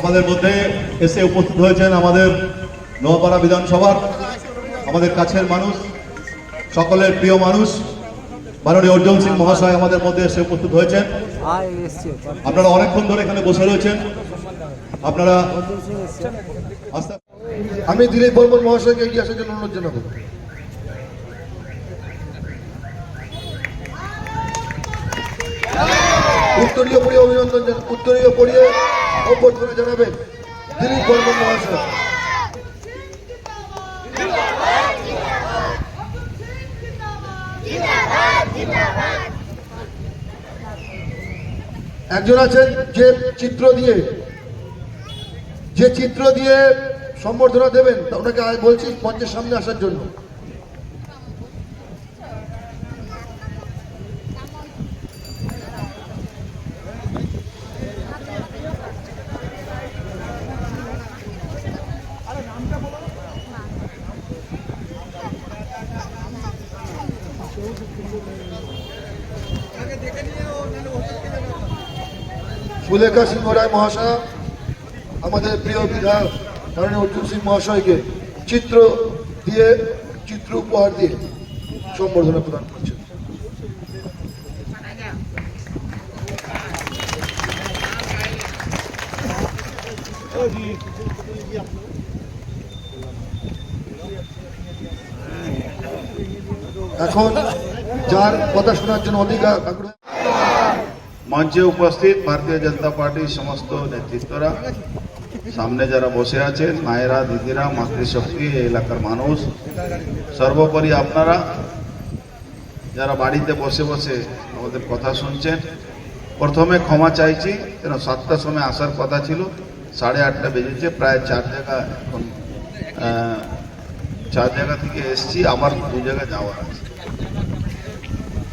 আমাদের মধ্যে এসে উপস্থিত হয়েছেন আমাদের নোয়াপাড়া বিধানসভার আমাদের কাছের মানুষ, সকলের প্রিয় মানুষ মাননীয় অর্জুন সিং মহাশয় আমাদের মধ্যে এসে উপস্থিত হয়েছেন। আপনারা অনেকক্ষণ ধরে এখানে বসে রয়েছেন। আপনারা আমি দিলীপ বর্মন মহাশয়কে এগিয়ে আসার জন্য অনুরোধ জানাবো। উত্তরীয় পড়িয়ে অভিনন্দন, উত্তরীয় পড়িয়ে অভ্যর্থনা জানাবেন দিলীপ বর্মন মহাশয়। একজন আছেন যে চিত্র দিয়ে সম্বর্ধনা দেবেন, ওনাকে বলছি মঞ্চের সামনে আসার জন্য। সুলেখা সিংহ রায় মহাশয় আমাদের প্রিয় বিধায়ক মাননীয় অর্জুন সিং মহাশয়কে চিত্র উপহার দিয়ে সম্বর্ধনা প্রদান করছেন। এখন যার কথা শোনার জন্য অধিকার মঞ্চে উপস্থিত ভারতীয় জনতা পার্টির সমস্ত নেতৃত্বরা, সামনে যারা বসে আছেন, মায়েরা, দিদিরা, মাতৃশক্তি, এই এলাকার মানুষ, সর্বোপরি আপনারা যারা বাড়িতে বসে বসে আমাদের কথা শুনছেন, প্রথমে ক্ষমা চাইছি, কেন 7টার সময় আসার কথা ছিল, 8:30 বেজেছে, প্রায় 4 জায়গা এখন 4 জায়গা থেকে এসছি, আবার 2 জায়গায় যাওয়ার আছে।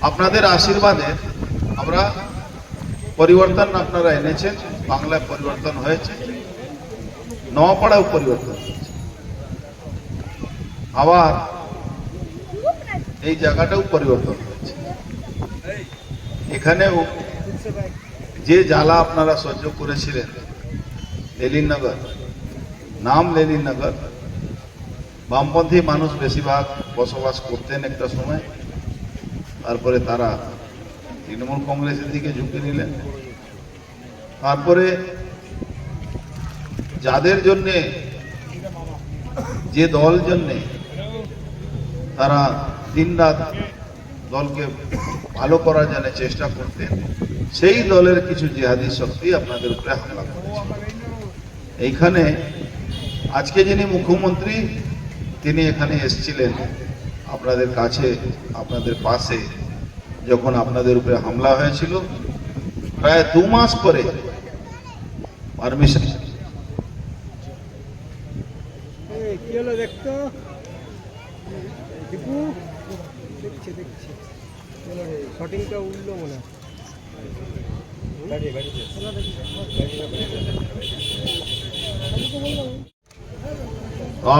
আপনাদের আশীর্বাদে আমরা পরিবর্তন আপনারা এনেছেন, বাংলায় পরিবর্তন হয়েছে, নোয়াপাড়াও পরিবর্তন হয়েছে, আবার এই জায়গাটাও পরিবর্তন হয়েছে। এখানেও যে জ্বালা আপনারা সহ্য করেছিলেন, লেনিননগর, নাম লেনিননগর, বামপন্থী মানুষ বেশিরভাগ বসবাস করতেন একটা সময়, তারপরে তারা তৃণমূল কংগ্রেসের দিকে ঝুঁকে নিলেন। তারপরে যাদের জন্যে, যে দল জন্যে তারা দিনরাত দলকে ভালো করার জন্য চেষ্টা করতেন, সেই দলের কিছু জিহাদি শক্তি আপনাদের উপরে হামলা করেছে। এইখানে আজকে যিনি মুখ্যমন্ত্রী, তিনি এখানে এসেছিলেন আপনাদের কাছে, আপনাদের পাশে, যখন আপনাদের উপরে হামলা হয়েছিল, প্রায় 2 মাস পরে পারমিশন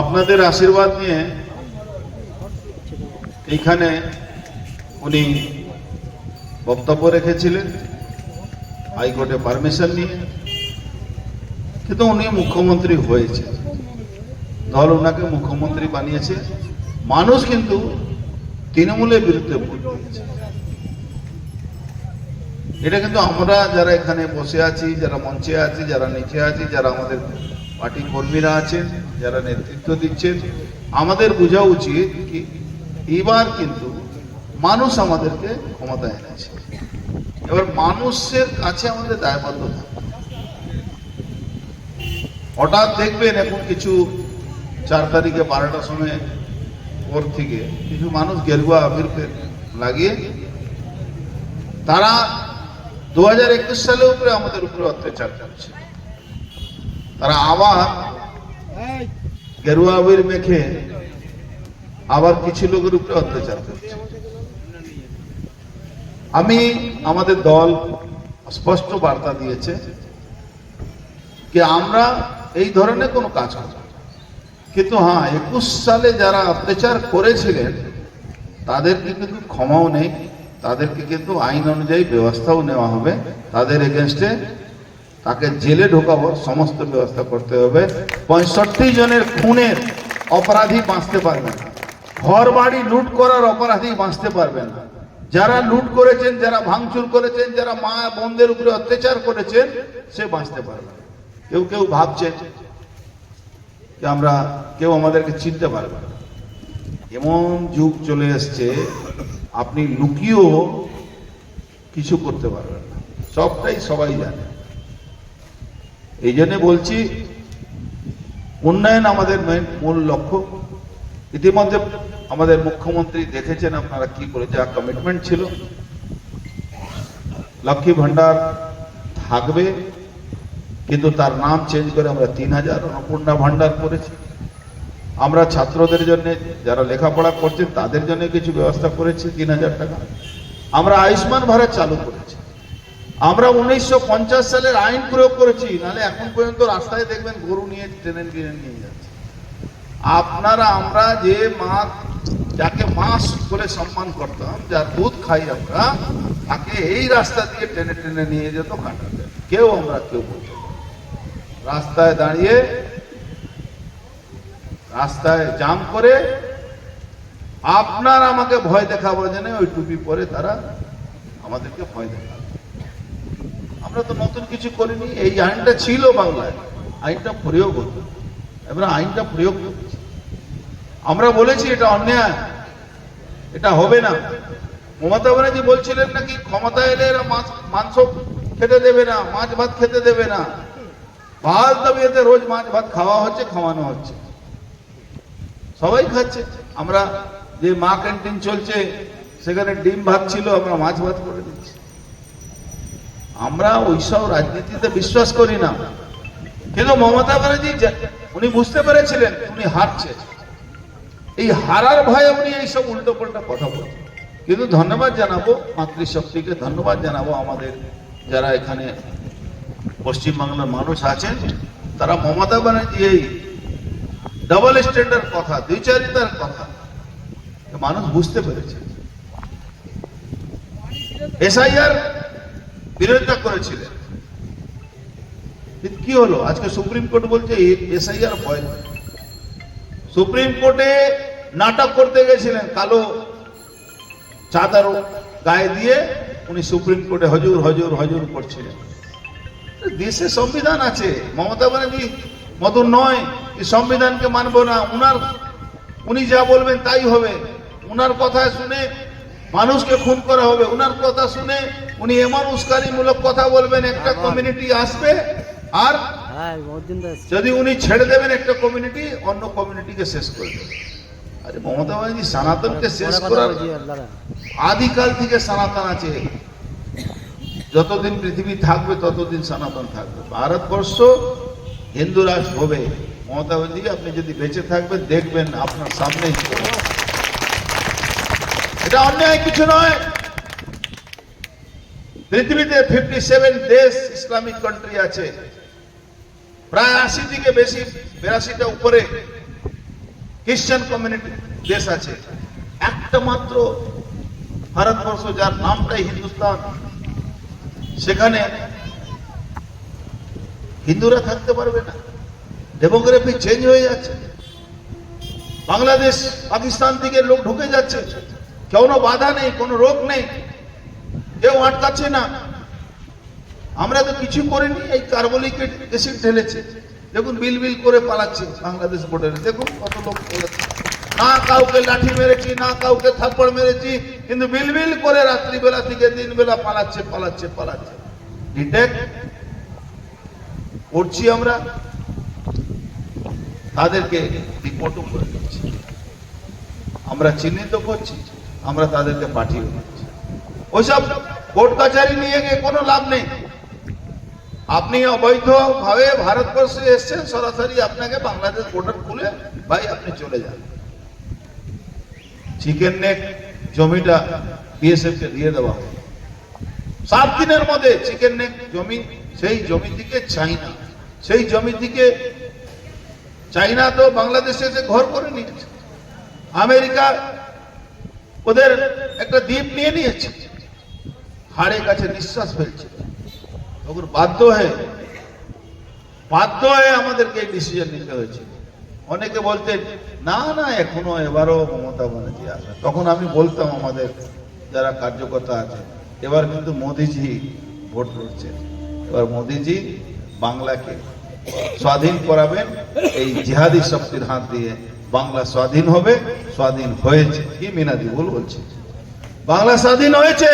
আপনাদের আশীর্বাদ নিয়ে এইখানে উনি বক্তব্য রেখেছিলেন হাইকোর্টে পারমিশন নিয়ে, কিন্তু উনি মুখ্যমন্ত্রী হয়েছে, দল ওনাকে মুখ্যমন্ত্রী বানিয়েছে, মানুষ কিন্তু তৃণমূলের বিরুদ্ধে ভোট দিয়েছে। এটা কিন্তু আমরা যারা এখানে বসে আছি, যারা মঞ্চে আছি, যারা নিচে আছি, যারা আমাদের পার্টি কর্মীরা আছেন, যারা নেতৃত্ব দিচ্ছেন, আমাদের বোঝা উচিত কি এবার কিন্তু মানুষ আমাদেরকে ক্ষমতা এনেছে, এবার মানুষের কাছে আমাদের দায়বদ্ধ থাকবে। হঠাৎ দেখবেন এখন কিছু 4 তারিখে 12টার সময় পর থেকে কিছু মানুষ গেরুয়া আবির লাগিয়ে তারা 2021 সালের উপরে আমাদের উপরে অত্যাচার করছে, তারা আবার গেরুয়া আবির মেখে আবার কিছু লোকের উপরে অত্যাচার করছে। আমাদের দল স্পষ্ট বার্তা দিয়েছে कि আমরা এই ধরনের কোনো কাজ করব না। কিন্তু হ্যাঁ 21 সালে যারা অত্যাচার করেছিলেন তাদেরকে কিন্তু ক্ষমাও নেই, তাদেরকে কিন্তু আইন অনুযায়ী ব্যবস্থাও নেওয়া হবে, তাদের এগেইনস্টে তাকে জেলে ঢোকাবো, সমস্ত ব্যবস্থা করতে হবে। 65 জনের খুনের অপরাধী বাঁচতে পারবে না, ঘর বাড়ি লুট করার অপরাধী বাঁচতে পারবে না, যারা লুট করেছেন, যারা ভাঙচুর করেছেন, যারা মা বোনদের উপরে অত্যাচার করেছেন, সে বাঁচতে পারবে না। কেউ কেউ ভাবছেন যে আমরা কেউ আমাদেরকে চিনতে পারবে না। এমন যুগ চলে এসছে, আপনি লুকিয়েও কিছু করতে পারবেন না, সবটাই সবাই জানে। এই জন্য বলছি, উন্নয়ন আমাদের মূল লক্ষ্য। ইতিমধ্যে আমাদের মুখ্যমন্ত্রী দেখেছেন আপনারা কি করে, যা কমিটমেন্ট ছিল। লক্ষ্মী ভান্ডার থাকবে, কিন্তু তার নাম চেঞ্জ করে আমরা 3000 অন্নপূর্ণা ভান্ডার করেছি। আমরা ছাত্রদের জন্য, যারা লেখাপড়া করছেন তাদের জন্য কিছু ব্যবস্থা করেছি 3000 টাকা। আমরা আয়ুষ্মান ভারত চালু করেছি। আমরা 1950 সালের আইন প্রয়োগ করেছি, নাহলে এখন পর্যন্ত রাস্তায় দেখবেন গরু নিয়ে ট্রেনে নিয়ে যাচ্ছে। আপনারা, আমরা যে মা, যাকে মাস করে সম্মান করতাম, যার দুধ খাই আমরা, তাকে এই রাস্তা দিয়ে টেনে টেনে নিয়ে যেত কাটাতে। কেউ বলতো না। রাস্তায় দাঁড়িয়ে, রাস্তায় জাম করে আপনার আমাকে ভয় দেখাবো, জেনে ওই টুপি পরে তারা আমাদেরকে ভয় দেখাবে। আমরা তো নতুন কিছু করিনি, এই আইনটা ছিল বাংলায়, আইনটা প্রয়োগ হতো, আমরা আইনটা প্রয়োগ করেছি। আমরা বলেছি এটা অন্যায়, এটা হবে না। মমতা ব্যানার্জি বলছিলেন নাকি ক্ষমতা এলে এরা মাংস খেতে দেবে না, মাছ ভাত খেতে দেবে না। ভাল দাবিতে রোজ মাছ ভাত খাওয়া হচ্ছে, খাওয়ানো হচ্ছে, সবাই খাচ্ছে। আমরা যে মা ক্যান্টিন চলছে, সেখানে ডিম ভাত ছিল, আমরা মাছ ভাত করে দিচ্ছি। আমরা ওইসব রাজনীতিতে বিশ্বাস করি না। কিন্তু মমতা ব্যানার্জি উনি বুঝতে পেরেছিলেন উনি হারছে, এই হারার ভয়ে উনি এইসব উল্টো পাল্টা কথা বলছেন। কিন্তু ধন্যবাদ জানাবো মাতৃশক্তিকে, ধন্যবাদ জানাবো আমাদের যারা এখানে পশ্চিমবাংলার মানুষ আছেন, তারা মমতা ব্যানার্জি এই ডাবল স্ট্যান্ডার্ড কথা, দ্বিচারিতার কথা মানুষ বুঝতে পেরেছে। এসআইআর বিরোধিতা করেছিলেন, কি হলো? আজকে সুপ্রিম কোর্ট বলছে এসআইআর ভয়। সুপ্রিম কোর্টে নাটক করতে গেছিলেন, কালো চাদর গায়ে দিয়ে উনি সুপ্রিম কোর্টে হজুর হজুর হজুর করছিলেন। দেশে সংবিধান আছে, মমতা ব্যানার্জি মতো নয় সংবিধানকে মানবো না। উনি যা বলবেন তাই হবে, উনার কথা শুনে মানুষকে খুন করা হবে, উনার কথা শুনে উনি এমন উস্কানিমূলক কথা বলবেন, একটা কমিউনিটি আসবে, আর যদি উনি ছেড়ে দেবেন একটা কমিউনিটি, অন্য কমিউনিটিকে শেষ করে দেবে। আরে মমতা ব্যানার্জি সনাতনকে শেষ করার আদিকাল থেকে সনাতন আছে, যতদিন পৃথিবী থাকবে ততদিন সনাতন থাকবে। ভারতবর্ষ হিন্দু রাষ্ট্র হবে। মমতা ব্যানার্জি, আপনি যদি বেঁচে থাকবেন দেখবেন আপনার সামনে, এটা অন্যায় কিছু নয়। পৃথিবীতে 57 দেশ ইসলামিক কান্ট্রি আছে, প্রায় 80 থেকে বেশি, 82টা উপরে খ্রিস্টান কমিউনিটি দেশ আছে। একটা মাত্র ভারতবর্ষ, যার নামটাই হিন্দুস্তান, সেখানে হিন্দুরা থাকতে পারবে না। ডেমোগ্রাফি চেঞ্জ হয়ে যাচ্ছে, বাংলাদেশ পাকিস্তান থেকে লোক ঢুকে যাচ্ছে, কোনো বাধা নেই, কোনো রোগ নেই, কেউ আটকাচ্ছে না। আমরা তো কিছু করিনি, এই কার্বলিক অ্যাসিড ঢেলেছে, দেখুন বিল বিল করে পালাচ্ছে বাংলাদেশ বর্ডারে, দেখুন কত লোক পড়েছে। না কাউকে লাঠি মেরেছি, না কাউকে থাপ্পড় মেরেছি, কিন্তু বিল বিল করে রাত্রিবেলা থেকে দিনবেলা পালাচ্ছে পালাচ্ছে পালাচ্ছে। ডিটেক্ট করছি আমরা, তাদেরকে রিপোর্টও করে দিচ্ছি, আমরা চিহ্নিত করছি, আমরা তাদেরকে পাঠিয়ে দিচ্ছি। ওইসব কোর্ট কাছারি নিয়ে গিয়ে কোনো লাভ নেই। আপনি অবৈধভাবে ভারতবর্ষে এসছেন, সরাসরি আপনাকে বাংলাদেশ বর্ডার খুলে ভাই আপনি চলে যান। চিকেন নেক জমিটা বিএসএফ কে দিয়ে দেওয়া হবে 7 দিনের মধ্যে। চিকেন নেক জমি, সেই জমি থেকে চাইনা, সেই জমি থেকে চাইনা তো বাংলাদেশে এসে ঘর করে নিয়েছে। আমেরিকা ওদের একটা দ্বীপ নিয়ে নিয়েছে, হাড়ের কাছে নিঃশ্বাস ফেলছে, তখন বাধ্য হয়ে বাধ্য হয়ে আমাদেরকে এই ডিসিশন নিতে হয়েছে। অনেকে বলতেন না না এখনো এবারও মমতা ব্যানার্জি আসবে, তখন আমি বলতাম আমাদের যারা কার্যকর্তা আছে এবার কিন্তু মোদিজি ভোট লড়ছে, এবার মোদিজি বাংলাকে স্বাধীন করাবেন, এই জিহাদি শক্তির হাত দিয়ে বাংলা স্বাধীন হবে, স্বাধীন হয়েছে। কি মিনাদি ভুল বলছে? বাংলা স্বাধীন হয়েছে।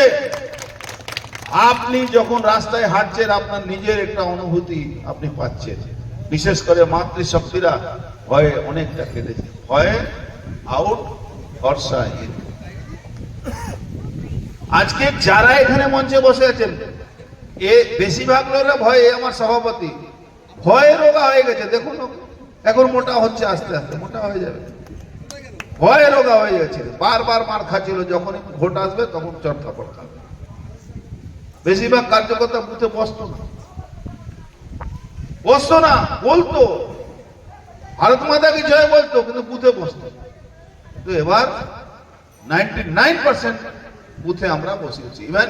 আপনি যখন রাস্তায় হাঁটছেন আপনার নিজের একটা অনুভূতি আপনি পাচ্ছেন, বিশেষ করে মাতৃশক্তিরা ভয়ে অনেকটা কেটেছে, ভয়ে আউট ভরসা ইন। আজকে যারা এখানে মঞ্চে বসে আছেন এ বেশিরভাগ লোকেরা ভয়ে, আমার সভাপতি ভয়ে রোগা হয়ে গেছে, দেখুন এখন মোটা হচ্ছে, আস্তে আস্তে মোটা হয়ে যাবে, ভয়ে রোগা হয়ে গেছে, বারবার মার খাচ্ছিল, যখনই ভোট আসবে তখন চড়থাপড় খাবে। বেশিরভাগ কার্যকর্তা বুথে বসতো না, বলতো ভারত মাতা কি জয় বলতো, কিন্তু বুথে বসতো। তো এবার 99% বুথে আমরা বসিয়েছি, ইভেন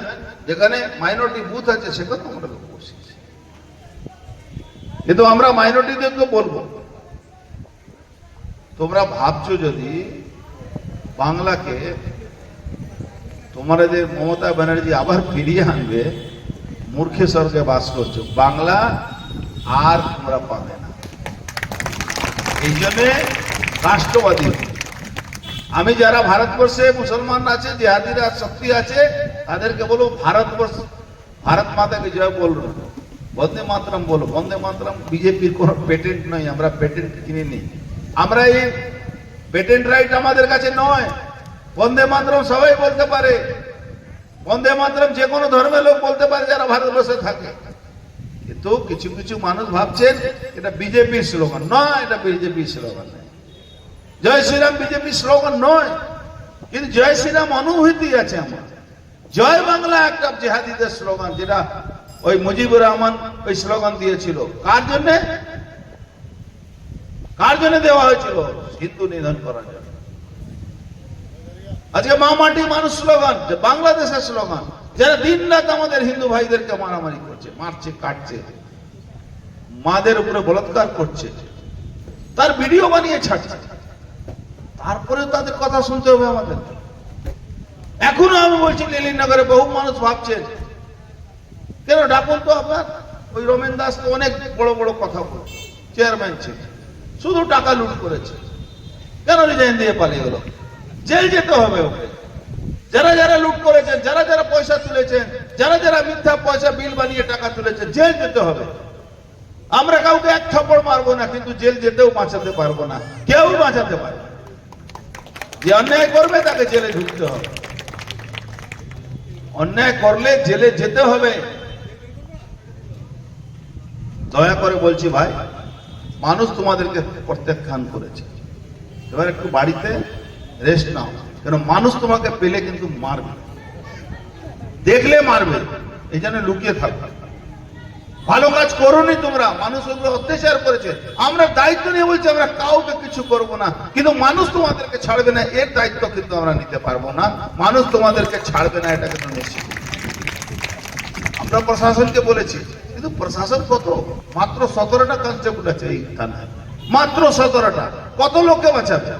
যেখানে মাইনরিটি বুথ আছে সেখানে আমরা বসিয়েছি। কিন্তু আমরা মাইনরিটিদেরকে বলবো, তোমরা ভাবছো যদি বাংলাকে তোমাদের মমতা ব্যানার্জি আবার ফিরিয়ে আনবে, মূর্খে স্বর্গে বাস করছো, বাংলা আর তোমরা পাবে না। এই জন্যে রাষ্ট্রবাদী, আমি যারা ভারতবর্ষে মুসলমান আছে, জিহাদিরা শক্তি আছে, তাদেরকে বলবো ভারতবর্ষ, ভারত মাতাকে জয় বলবো, বন্দে মাতরম বলো। বন্দে মাতরম বিজেপির কোনো পেটেন্ট নয়, আমরা পেটেন্ট কিনে নিই, আমরা এই পেটেন্ট রাইট আমাদের কাছে নয়। বন্দে মাতরম সবাই বলতে পারে, বন্দে মাতরম যে কোনো ধর্মের লোক বলতে পারে যারা ভারতবর্ষে থাকে। কিন্তু কিছু কিছু মানুষ ভাবছেন এটা বিজেপির স্লোগান নয়, এটা বিজেপির স্লোগান নয়। জয় শ্রীরাম বিজেপির স্লোগান নয়, কিন্তু জয় শ্রীরাম অনুভূতি আছে আমার। জয় বাংলা একটা জিহাদিদের স্লোগান, যেটা ওই মুজিবুর রহমান ওই স্লোগান দিয়েছিল। কার জন্যে দেওয়া হয়েছিল? হিন্দু নিধন করার জন্য। আজকে মা মাটি মানুষ স্লোগান, বাংলাদেশের স্লোগান, যারা দিন রাত আমাদের হিন্দু ভাইদেরকে মারামারি করছে, মারছে, কাটছে, মাদের উপরে বলাৎকার করছে, তার ভিডিও বানিয়ে ছাড়ছে, তারপরে তাদের কথা শুনতে হবে আমাদের। এখনো আমি বলছি লেলিনগরে বহু মানুষ ভাবছেন কেন ডাকুন তো আপনার ওই রমেন দাস তো অনেক বড় বড় কথা বলে, চেয়ারম্যান ছিল, শুধু টাকা লুট করেছে, কেন রিজাইন দিয়ে পালিয়ে গেল? জেল যেতে হবে ওকে। যারা যারা লুট করেছেন, যারা যারা পয়সা তুলেছেন, যারা যারা মিথ্যা পয়সা বিল বানিয়ে টাকা তুলেছেন, জেল যেতে হবে। আমরা কাউকে এক থাপ্পড় মারবো না, কিন্তু জেল যেতেও বাঁচাতে পারবো না, কেউ বাঁচাতে পারবে। যে অন্যায় করবে তাকে জেলে ঢুকতে হবে, অন্যায় করলে জেলে যেতে হবে। দয়া করে বলছি ভাই, মানুষ তোমাদেরকে প্রত্যাখ্যান করেছে, এবার একটু বাড়িতে রেস্ট নাও, কেন মানুষ তোমাকে পেলে কিন্তু মারবে, দেখলে মারবে, এই জন্য লুকিয়ে থাকবে। ভালো কাজ করোনি তোমরা, মানুষ উপরে অত্যাচার করেছে, আমরা দায়িত্ব নিয়ে বলছি আমরা কাউকে কিছু করব না, কিন্তু মানুষ তোমাদেরকে ছাড়বে না, এর দায়িত্ব কিন্তু আমরা নিতে পারবো না। মানুষ তোমাদেরকে ছাড়বে না, এটা কিন্তু নিশ্চিত। আমরা প্রশাসনকে বলেছি, কিন্তু প্রশাসন কত? মাত্র 17টা কনস্টেবল আছে এই থানায়, মাত্র 17টা, কত লোককে বাঁচাবে?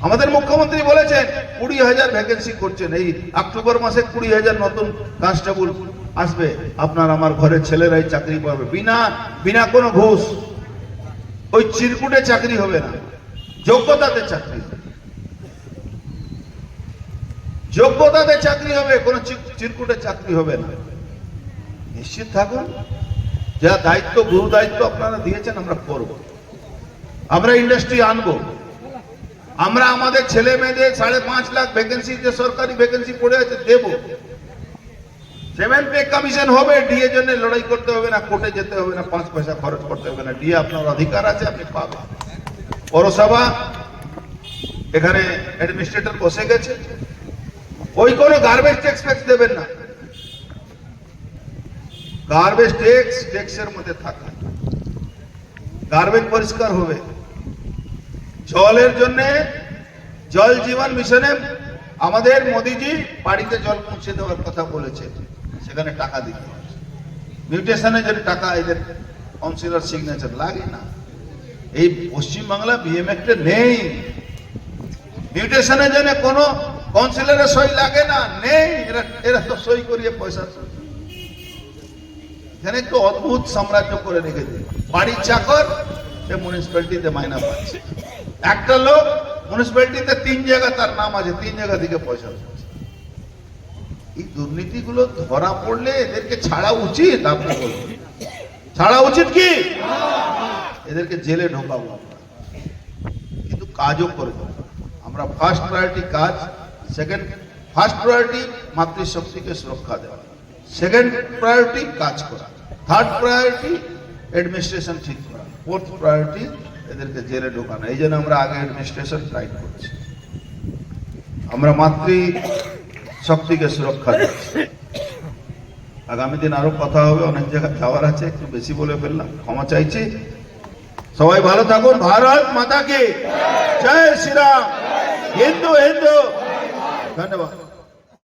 আমাদের মুখ্যমন্ত্রী বলেছেন 20,000 ভ্যাকেন্সি করছেন, এই অক্টোবর মাসে 20,000 নতুন কনস্টেবল আসবে, আপনার আমার ঘরের ছেলেরাই চাকরি পাবে, বিনা কোনো ঘুষ। ওই চিরকুটে চাকরি হবে না, যোগ্যতাতে চাকরি, যোগ্যতাতে চাকরি হবে, কোনো চিরকুটে চাকরি হবে না। নিশ্চিত থাকুন, যা দায়িত্ব, গুরু দায়িত্ব আপনারা দিয়েছেন আমরা করব। আমরা ইন্ডাস্ট্রি আনবো, আমরা আমাদের ছেলে মেয়েদের 5.5 লাখ ভ্যাকেন্সি, যে সরকারি ভ্যাকেন্সি পড়ে আছে, দেব। 7 পে কমিশন হবে, ডিএ জন্য লড়াই করতে হবে না, কোর্টে যেতে হবে না, 5 পয়সা খরচ করতে হবে না, ডিএ আপনার অধিকার আছে, আপনি পাবেন। পৌরসভা এখানে অ্যাডমিনিস্ট্রেটর বসে গেছে, ওই কোনো গার্বেজ ট্যাক্স ফ্যাক্স দেবেন না, গার্বেজ ট্যাক্সের মধ্যে থাকে, গার্বেজ পরিষ্কার হবে। জলের জন্য জল জীবন মিশনে আমাদের মোদিজি বাড়িতে জল পৌঁছে দেওয়ার কথা বলেছে, সেখানে টাকা দিতে হবে। মিউটেশনে যদি টাকা এদের কাউন্সিলর সিগনেচার লাগে না। এই পশ্চিমবাংলা বিএম অ্যাক্টে নেই, মিউটেশনের জন্য কোনো কাউন্সিলরের সই লাগে না, নেই। এরা তো সই করিয়ে পয়সা, এখানে একটু অদ্ভুত সাম্রাজ্য করে রেখেছে। বাড়ির চাকর সে মিউনিসিপ্যালিটিতে মাইনা পাচ্ছে, একটা লোক মিউনিসিপ্যালিটিতে 3 জায়গা তার নাম আছে, 3 জায়গা থেকে পয়সা পাচ্ছে। এই দুর্নীতিগুলো ধরা পড়লে এদেরকে ছাড়া উচিত। আপনি বলুন, ছাড়া উচিত কি? এদেরকে জেলে ঢোকাবো আমরা, কিন্তু কাজও করবো আমরা। ফার্স্ট প্রায়োরিটি কাজ, ফার্স্ট প্রায়োরিটি মাতৃশক্তিকে সুরক্ষা দেওয়া, সেকেন্ড প্রায়োরিটি কাজ করা, থার্ড প্রায়োরিটি অ্যাডমিনিস্ট্রেশন ঠিক করা, ফোর্থ প্রায়োরিটি এদেরকে জেলে ঢোকানো। এই জন্য আমরা আগে অ্যাডমিনিস্ট্রেশন টাইট করছি, আমরা মাতৃ শক্তিকে সুরক্ষা দিচ্ছি। আগামী দিন আরো কথা হবে, অনেক জায়গায় যাওয়ার আছে, একটু বেশি বলে ফেললাম, ক্ষমা চাইছি। সবাই ভালো থাকুন। ভারত মাতা কি জয়, শ্রীরাম, হিন্দু হিন্দু। ধন্যবাদ।